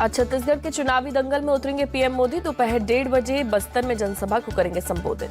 आज छत्तीसगढ़ के चुनावी दंगल में उतरेंगे पीएम मोदी। दोपहर 1:30 बजे बस्तर में जनसभा को करेंगे संबोधित।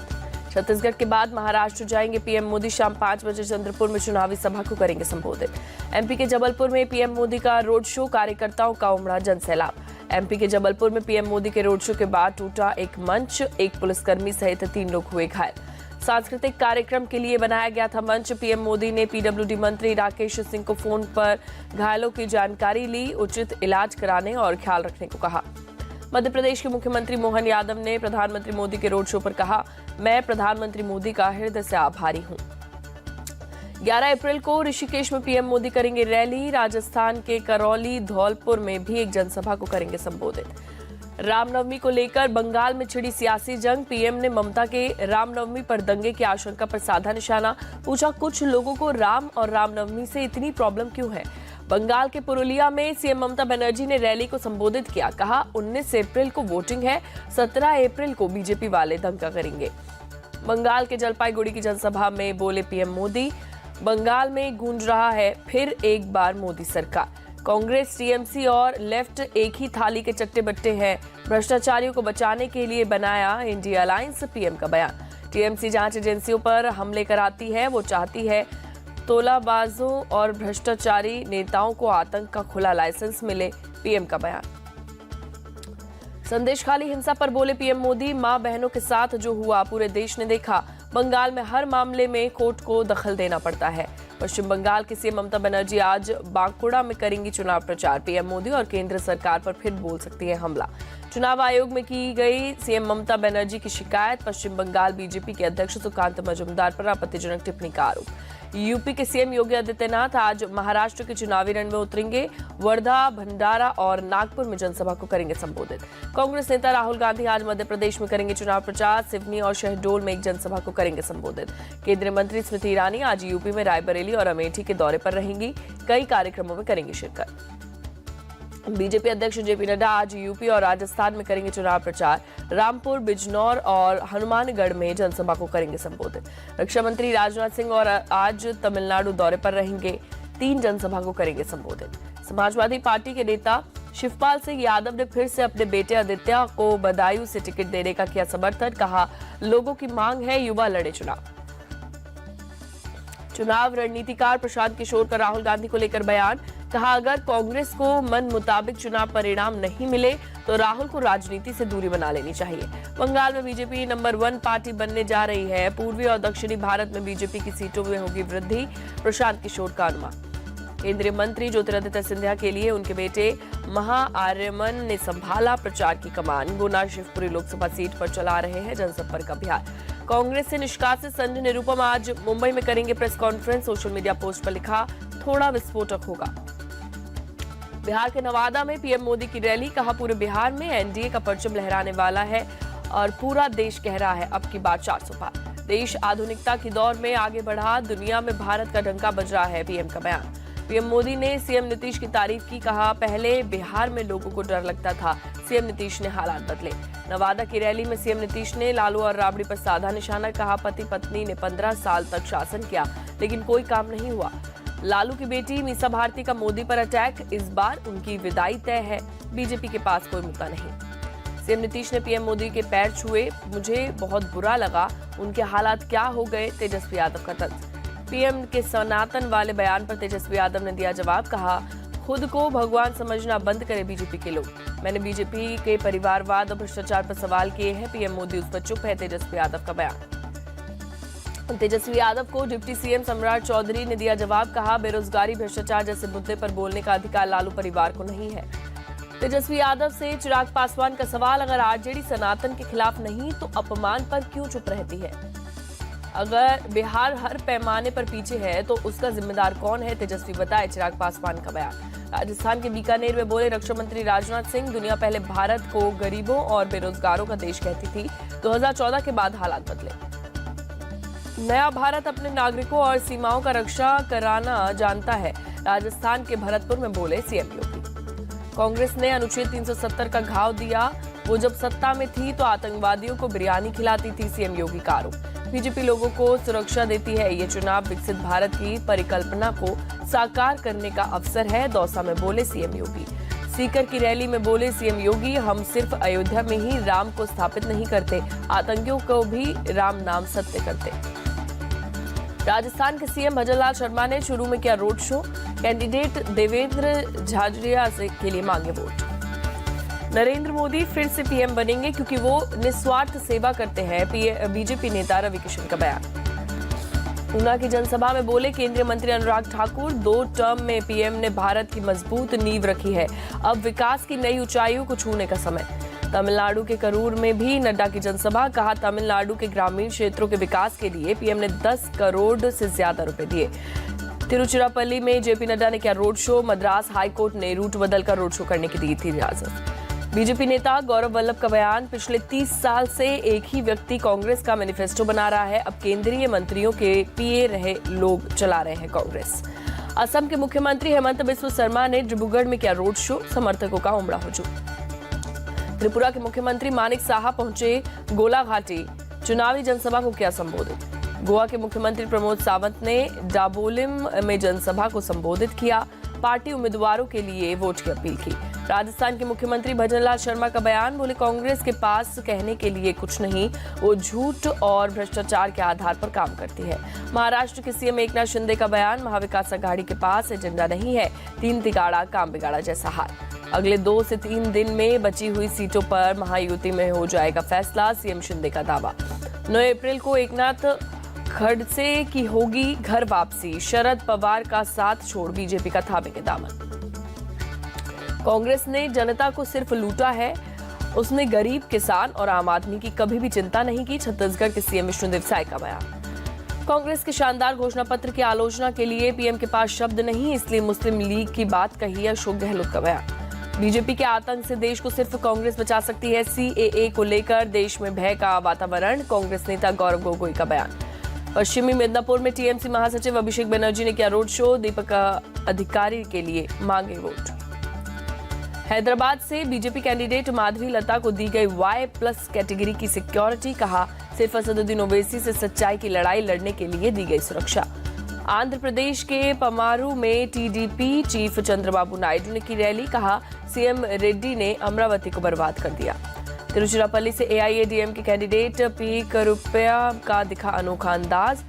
छत्तीसगढ़ के बाद महाराष्ट्र जाएंगे पीएम मोदी। शाम 5 बजे चंद्रपुर में चुनावी सभा को करेंगे संबोधित। एमपी के जबलपुर में पीएम मोदी का रोड शो, कार्यकर्ताओं का उमड़ा जनसैलाब। एमपी के जबलपुर में पीएम मोदी के रोड शो के बाद टूटा एक मंच, एक पुलिसकर्मी सहित 3 लोग हुए घायल। सांस्कृतिक कार्यक्रम के लिए बनाया गया था मंच। पीएम मोदी ने पीडब्ल्यूडी मंत्री राकेश सिंह को फोन पर घायलों की जानकारी ली, उचित इलाज कराने और ख्याल रखने को कहा। मध्य प्रदेश के मुख्यमंत्री मोहन यादव ने प्रधानमंत्री मोदी के रोड शो पर कहा, मैं प्रधानमंत्री मोदी का हृदय से आभारी हूं। 11 अप्रैल को ऋषिकेश में पीएम मोदी करेंगे रैली। राजस्थान के करौली, धौलपुर में भी एक जनसभा को करेंगे संबोधित। रामनवमी को लेकर बंगाल में छिड़ी सियासी जंग। पीएम ने ममता के रामनवमी पर दंगे की आशंका पर साधा निशाना। पूछा, कुछ लोगों को राम और रामनवमी से इतनी प्रॉब्लम क्यों है। बंगाल के पुरुलिया में सीएम ममता बनर्जी ने रैली को संबोधित किया। कहा, 19 अप्रैल को वोटिंग है, 17 अप्रैल को बीजेपी वाले दंगा करेंगे। बंगाल के जलपाईगुड़ी की जनसभा में बोले पीएम मोदी, बंगाल में गूंज रहा है फिर एक बार मोदी सरकार। कांग्रेस, टीएमसी और लेफ्ट एक ही थाली के चट्टे बट्टे हैं। भ्रष्टाचारियों को बचाने के लिए बनाया इंडिया अलायंस, पीएम का बयान। टीएमसी जांच एजेंसियों पर हमले कराती है। वो चाहती है तोलाबाजों और भ्रष्टाचारी नेताओं को आतंक का खुला लाइसेंस मिले, पीएम का बयान। संदेशखाली हिंसा पर बोले पीएम मोदी, मां बहनों के साथ जो हुआ पूरे देश ने देखा। बंगाल में हर मामले में कोर्ट को दखल देना पड़ता है। पश्चिम बंगाल की सीएम ममता बनर्जी आज बांकुड़ा में करेंगी चुनाव प्रचार। पीएम मोदी और केंद्र सरकार पर फिर बोल सकती है हमला। चुनाव आयोग में की गई सीएम ममता बनर्जी की शिकायत। पश्चिम बंगाल बीजेपी के अध्यक्ष सुकांत मजूमदार पर आपत्तिजनक टिप्पणी का आरोप। यूपी के सीएम योगी आदित्यनाथ आज महाराष्ट्र के चुनावी रण में उतरेंगे। वर्धा, भंडारा और नागपुर में जनसभा को करेंगे संबोधित। कांग्रेस नेता राहुल गांधी आज मध्य प्रदेश में करेंगे चुनाव प्रचार। सिवनी और शहडोल में एक जनसभा को करेंगे संबोधित। केंद्रीय मंत्री स्मृति ईरानी आज यूपी में रायबरेली और अमेठी के दौरे पर रहेंगी। कई कार्यक्रमों में करेंगी शिरकत। बीजेपी अध्यक्ष जेपी नड्डा आज यूपी और राजस्थान में करेंगे चुनाव प्रचार। रामपुर, बिजनौर और हनुमानगढ़ में जनसभा को करेंगे संबोधित। रक्षा मंत्री राजनाथ सिंह और आज तमिलनाडु दौरे पर रहेंगे। 3 जनसभा को करेंगे संबोधित। समाजवादी पार्टी के नेता शिवपाल सिंह यादव ने फिर से अपने बेटे आदित्य को बदायूं से टिकट देने का किया समर्थन। कहा, लोगों की मांग है युवा लड़े चुनाव। चुनाव रणनीतिकार प्रशांत किशोर का राहुल गांधी को लेकर बयान। कहा, अगर कांग्रेस को मन मुताबिक चुनाव परिणाम नहीं मिले तो राहुल को राजनीति से दूरी बना लेनी चाहिए। बंगाल में बीजेपी नंबर 1 पार्टी बनने जा रही है। पूर्वी और दक्षिणी भारत में बीजेपी की सीटों में होगी वृद्धि, प्रशांत किशोर का अनुमान। केंद्रीय मंत्री ज्योतिरादित्य सिंधिया के लिए उनके बेटे महाआर्यमन ने संभाला प्रचार की कमान। गुना शिवपुरी लोकसभा सीट पर चला रहे हैं जनसंपर्क अभियान। कांग्रेस से निष्कासित संजय निरुपम आज मुंबई में करेंगे press conference. Social media post पर लिखा, थोड़ा विस्फोटक होगा। बिहार के नवादा में पीएम मोदी की रैली। कहा, पूरे बिहार में एनडीए का परचम लहराने वाला है और पूरा देश कह रहा है अब की बार 400 पार। देश आधुनिकता की दौर में आगे बढ़ा, दुनिया में भारत का डंका बज रहा है, पीएम का बयान। पीएम मोदी ने सीएम नीतीश की तारीफ की। कहा, पहले बिहार में लोगों को डर लगता था, सीएम नीतीश ने हालात बदले। नवादा की रैली में सीएम नीतीश ने लालू और राबड़ी पर साधा निशाना। कहा, पति पत्नी ने 15 साल तक शासन किया लेकिन कोई काम नहीं हुआ। लालू की बेटी मीसा भारती का मोदी पर अटैक। इस बार उनकी विदाई तय है, बीजेपी के पास कोई मुद्दा नहीं। सीएम नीतीश ने पीएम मोदी के पैर छुए। मुझे बहुत बुरा लगा, उनके हालात क्या हो गए, तेजस्वी यादव का तंज। पीएम के सनातन वाले बयान पर तेजस्वी यादव ने दिया जवाब। कहा, खुद को भगवान समझना बंद करे बीजेपी के लोग। मैंने बीजेपी के परिवारवाद और भ्रष्टाचार पर सवाल किए हैं, पीएम मोदी उस पर चुप है, तेजस्वी यादव का बयान। तेजस्वी यादव को डिप्टी सीएम सम्राट चौधरी ने दिया जवाब। कहा, बेरोजगारी, भ्रष्टाचार जैसे मुद्दे पर बोलने का अधिकार लालू परिवार को नहीं है। तेजस्वी यादव से चिराग पासवान का सवाल। अगर आरजेडी सनातन के खिलाफ नहीं तो अपमान पर क्यों चुप रहती है। अगर बिहार हर पैमाने पर पीछे है तो उसका जिम्मेदार कौन है, तेजस्वी बताए, चिराग पासवान का बयान। राजस्थान के बीकानेर में बोले रक्षा मंत्री राजनाथ सिंह। दुनिया पहले भारत को गरीबों और बेरोजगारों का देश कहती थी, 2014 के बाद हालात बदले। नया भारत अपने नागरिकों और सीमाओं का रक्षा कराना जानता है, राजस्थान के भरतपुर में बोले सीएम योगी। कांग्रेस ने अनुच्छेद 370 का घाव दिया। वो जब सत्ता में थी तो आतंकवादियों को बिरयानी खिलाती थी, सीएम योगी का आरोप। बीजेपी लोगों को सुरक्षा देती है। ये चुनाव विकसित भारत की परिकल्पना को साकार करने का अवसर है, दौसा में बोले सीएम योगी। सीकर की रैली में बोले सीएम योगी, हम सिर्फ अयोध्या में ही राम को स्थापित नहीं करते, आतंकियों को भी राम नाम सत्य करते। राजस्थान के सीएम भजनलाल शर्मा ने शुरू में किया road show, candidate Devendra Jhajharia के लिए मांगे वोट। नरेंद्र मोदी फिर से पीएम बनेंगे क्योंकि वो निस्वार्थ सेवा करते हैं, बीजेपी नेता रवि किशन का बयान। ऊना की जनसभा में बोले केंद्रीय मंत्री अनुराग ठाकुर, 2 टर्म में पीएम ने भारत की मजबूत नींव रखी है, अब विकास की नई ऊंचाइयों को छूने का समय। तमिलनाडु के करूर में भी नड्डा की जनसभा, कहा तमिलनाडु के ग्रामीण क्षेत्रों के विकास के लिए पीएम ने 10 करोड़ से ज्यादा रुपए दिए। तिरुचिरापल्ली में जेपी नड्डा ने किया रोड शो, मद्रास हाईकोर्ट ने रूट बदलकर रोड शो करने की दी थी इजाजत। बीजेपी नेता गौरव वल्लभ का बयान, पिछले 30 साल से एक ही व्यक्ति कांग्रेस का मैनिफेस्टो बना रहा है, अब केंद्रीय मंत्रियों के पीए रहे लोग चला रहे हैं कांग्रेस। असम के मुख्यमंत्री हेमंत बिस्वा शर्मा ने डिब्रूगढ़ में किया रोड शो, समर्थकों का उमड़ा हुजूम। त्रिपुरा के मुख्यमंत्री मानिक साहा पहुंचे गोलाघाटी, चुनावी जनसभा को किया संबोधित। गोवा के मुख्यमंत्री प्रमोद सावंत ने डाबोलिम में जनसभा को संबोधित किया, पार्टी उम्मीदवारों के लिए वोट की अपील की। राजस्थान के मुख्यमंत्री भजनलाल शर्मा का बयान, बोले कांग्रेस के पास कहने के लिए कुछ नहीं, वो झूठ और भ्रष्टाचार के आधार पर काम करती है। महाराष्ट्र के सीएम एकनाथ शिंदे का बयान, महाविकास आघाड़ी के पास एजेंडा नहीं है, 3 तिगाड़ा काम बिगाड़ा जैसा हाल। अगले 2 से 3 दिन में बची हुई सीटों पर महायुति में हो जाएगा फैसला, सीएम शिंदे का दावा। 9 अप्रैल को एकनाथ खड़से की होगी घर वापसी, शरद पवार का साथ छोड़ बीजेपी का थामेंगे दामन। कांग्रेस ने जनता को सिर्फ लूटा है, उसने गरीब, किसान और आम आदमी की कभी भी चिंता नहीं की, छत्तीसगढ़ के सीएम विष्णुदेव साय का बयान। कांग्रेस के शानदार घोषणा पत्र की आलोचना के लिए पीएम के पास शब्द नहीं, इसलिए मुस्लिम लीग की बात कही, अशोक गहलोत का बयान। बीजेपी के आतंक से देश को सिर्फ कांग्रेस बचा सकती है, सीएए को लेकर देश में भय का वातावरण, कांग्रेस नेता गौरव गोगोई का बयान। पश्चिमी मिदनापुर में टीएमसी महासचिव अभिषेक बनर्जी ने किया रोड शो, दीपक अधिकारी के लिए मांगे वोट। हैदराबाद से बीजेपी कैंडिडेट माधवी लता को दी गई Y+ कैटेगरी की सिक्योरिटी, कहा सिर्फ असदुद्दीन ओवैसी से सच्चाई की लड़ाई लड़ने के लिए दी गई सुरक्षा। आंध्र प्रदेश के पमारू में टीडीपी चीफ चंद्रबाबू नायडू ने की रैली, कहा सीएम रेड्डी ने अमरावती को बर्बाद कर दिया। तिरुचिरापल्ली से एआईएडीएम के कैंडिडेट पी करुप्पया का दिखा अनोखा अंदाज,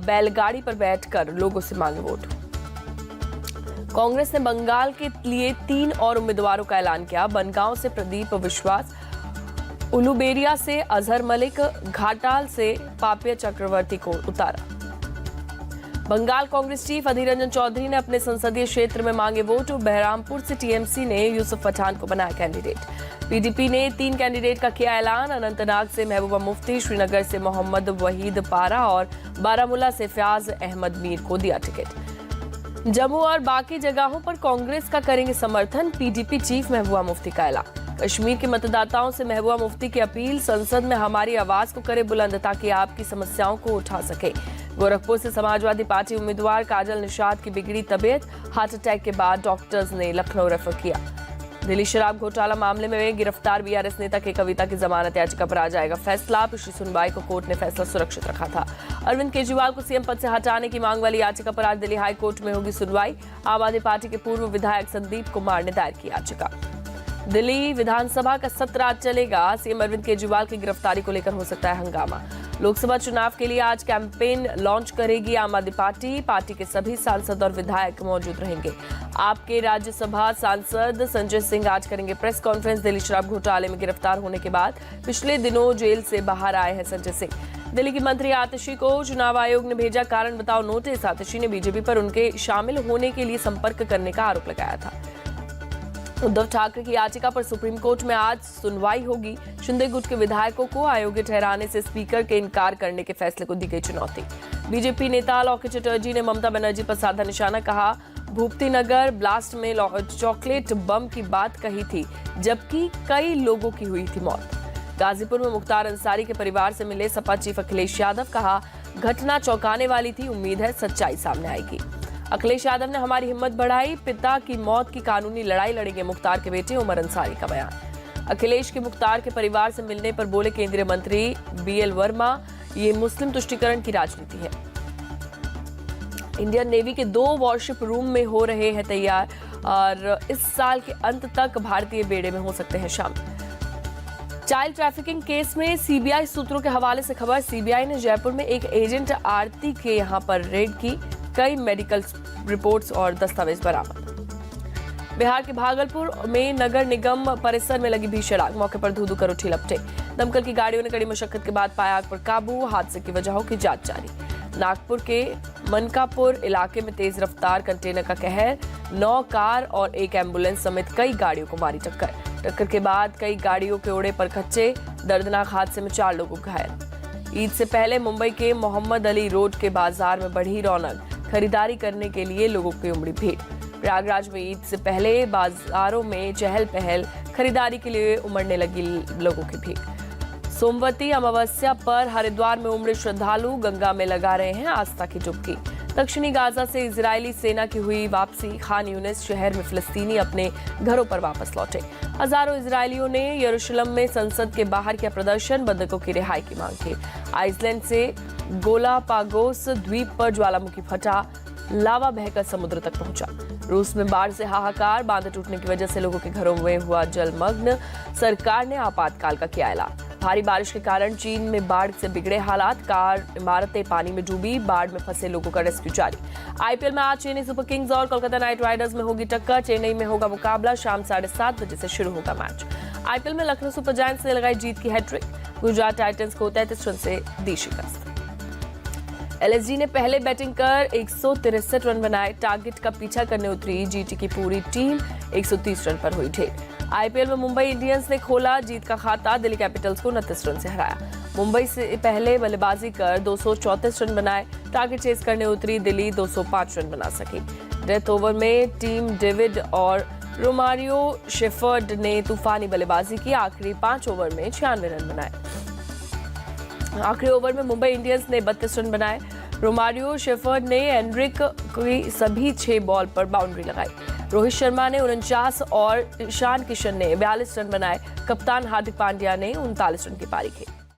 बैलगाड़ी पर बैठकर लोगों से मांगे वोट। कांग्रेस ने बंगाल के लिए 3 और उम्मीदवारों का ऐलान किया, बनगांव से प्रदीप विश्वास, उलुबेरिया से अजहर मलिक, घाटाल से पापिया चक्रवर्ती को उतारा। बंगाल कांग्रेस चीफ अधीर रंजन चौधरी ने अपने संसदीय क्षेत्र में मांगे वोट, बहरामपुर से टीएमसी ने यूसुफ पठान को बनाया कैंडिडेट। पीडीपी ने 3 कैंडिडेट का किया ऐलान, अनंतनाग से महबूबा मुफ्ती, श्रीनगर से मोहम्मद वहीद पारा और बारामूला से फयाज अहमद मीर को दिया टिकट। जम्मू और बाकी जगहों पर कांग्रेस का करेंगे समर्थन, पीडीपी चीफ महबूबा मुफ्ती का ऐलान। कश्मीर के मतदाताओं से महबूबा मुफ्ती की अपील, संसद में हमारी आवाज को करे बुलंद ताकि आपकी समस्याओं को उठा सके। गोरखपुर से समाजवादी पार्टी उम्मीदवार काजल निषाद की बिगड़ी तबीयत, हार्ट अटैक के बाद डॉक्टर्स ने लखनऊ रेफर किया। दिल्ली शराब घोटाला मामले में गिरफ्तार बीआरएस नेता के कविता की जमानत याचिका पर आ जाएगा फैसला, पिछली सुनवाई को कोर्ट ने फैसला सुरक्षित रखा था। अरविंद केजरीवाल को सीएम पद से हटाने की मांग वाली याचिका पर आज दिल्ली हाई कोर्ट में होगी सुनवाई। आम आदमी पार्टी के पूर्व विधायक संदीप कुमार ने दायर की याचिका। दिल्ली विधानसभा का सत्र आज चलेगा, सीएम अरविंद केजरीवाल की गिरफ्तारी को लेकर हो सकता है हंगामा। लोकसभा चुनाव के लिए आज कैंपेन लॉन्च करेगी आम आदमी पार्टी, पार्टी के सभी सांसद और विधायक मौजूद रहेंगे। आपके राज्यसभा सांसद संजय सिंह आज करेंगे प्रेस कॉन्फ्रेंस, दिल्ली शराब घोटाले में गिरफ्तार होने के बाद पिछले दिनों जेल से बाहर आए हैं संजय सिंह। दिल्ली की मंत्री आतिशी को चुनाव आयोग ने भेजा कारण बताओ नोटिस, आतिशी ने बीजेपी पर उनके शामिल होने के लिए संपर्क करने का आरोप लगाया था। उद्धव ठाकरे की याचिका पर सुप्रीम कोर्ट में आज सुनवाई होगी। शिंदे गुट के विधायकों को अयोग्य ठहराने से स्पीकर के इनकार करने के फैसले को दी गई चुनौती। बीजेपी नेता लॉकेट चटर्जी ने ममता बनर्जी पर साधा निशाना, कहा भूपति नगर ब्लास्ट में चॉकलेट बम की बात कही थी जबकि कई लोगों की हुई थी मौत। गाजीपुर में मुख्तार अंसारी के परिवार से मिले सपा चीफ अखिलेश यादव, कहा घटना चौंकाने वाली थी, उम्मीद है सच्चाई सामने आएगी। अखिलेश यादव ने हमारी हिम्मत बढ़ाई, पिता की मौत की कानूनी लड़ाई लड़ेंगे मुख्तार के बेटे उमर अंसारी का बयान। अखिलेश के मुख्तार के परिवार से मिलने पर बोले केंद्रीय मंत्री बीएल वर्मा, ये मुस्लिम तुष्टीकरण की राजनीति है। इंडियन नेवी के 2 वॉरशिप रूम में हो रहे हैं तैयार, और इस साल के अंत तक भारतीय बेड़े में हो सकते हैं शामिल। चाइल्ड ट्रैफिकिंग केस में सीबीआई सूत्रों के हवाले से खबर, सीबीआई ने जयपुर में एक एजेंट आरती के यहां पर रेड की, कई मेडिकल रिपोर्ट्स और दस्तावेज बरामद। बिहार के भागलपुर में नगर निगम परिसर में लगी भीषण आग, मौके पर धू-धू कर उठी लपटें। दमकल की गाड़ियों ने कड़ी मशक्कत के बाद पाया आग पर काबू, हादसे की वजहों की जांच जारी। नागपुर के मनकापुर इलाके में तेज रफ्तार कंटेनर का कहर, 9 कार और एक एम्बुलेंस समेत कई गाड़ियों को मारी टक्कर के बाद कई गाड़ियों के ओड़े पर कच्चे, दर्दनाक हादसे में 4 लोग घायल। ईद से पहले मुंबई के मोहम्मद अली रोड के बाजार में बढ़ी रौनक, खरीदारी करने के लिए लोगों की उमड़ी भीड़। प्रयागराज में ईद से पहले बाजारों में चहल पहल, खरीदारी के लिए उमड़ने लगी लोगों की भीड़। सोमवती अमावस्या पर हरिद्वार में उमड़े श्रद्धालु गंगा में लगा रहे हैं आस्था की डुबकी। दक्षिणी गाजा से इजरायली सेना की हुई वापसी, खान यूनिस शहर में फिलिस्तीनी अपने घरों पर वापस लौटे। हजारों इजरायलियों ने यरूशलेम में संसद के बाहर किया प्रदर्शन, बंधकों की रिहाई की मांग की। आइसलैंड से गोलापागोस द्वीप पर ज्वालामुखी फटा, लावा बहकर समुद्र तक पहुंचा। रूस में बाढ़ से हाहाकार, बांध टूटने की वजह से लोगों के घरों में हुआ जलमग्न, सरकार ने आपातकाल का किया ऐलान। भारी बारिश के कारण चीन में बाढ़ से बिगड़े हालात, कार इमारतें पानी में डूबी, बाढ़ में फंसे लोगों का रेस्क्यू जारी। आईपीएल में आज चेन्नई सुपर किंग्स और कोलकाता नाइट राइडर्स में होगी टक्कर, चेन्नई में होगा मुकाबला, शाम 7:30 बजे से शुरू होगा मैच। आईपीएल में लखनऊ सुपर जायंट्स ने लगाई जीत की हैट्रिक, गुजरात टाइटंस को 33 रन से दी शिकस्त। एलएसजी ने पहले बैटिंग कर 163 रन बनाए, टारगेट का पीछा करने उतरी जीटी की पूरी टीम 130 रन पर हुई ढेर। आईपीएल में मुंबई इंडियंस ने खोला जीत का खाता, दिल्ली कैपिटल्स को 29 रन से हराया। मुंबई से पहले बल्लेबाजी कर 234 रन बनाए, टारगेट चेस करने उतरी दिल्ली 205 रन बना सकी। डेथ ओवर में टीम डेविड और रोमारियो शेफर्ड ने तूफानी बल्लेबाजी की, आखिरी 5 ओवर में 96 रन बनाए। आखिरी ओवर में मुंबई इंडियंस ने 32 रन बनाए। रोमारियो शेफर्ड ने एनरिक की सभी 6 बॉल पर बाउंड्री लगाई। रोहित शर्मा ने 49 और ईशान किशन ने 42 रन बनाए। कप्तान हार्दिक पांड्या ने 39 रन की पारी खेली।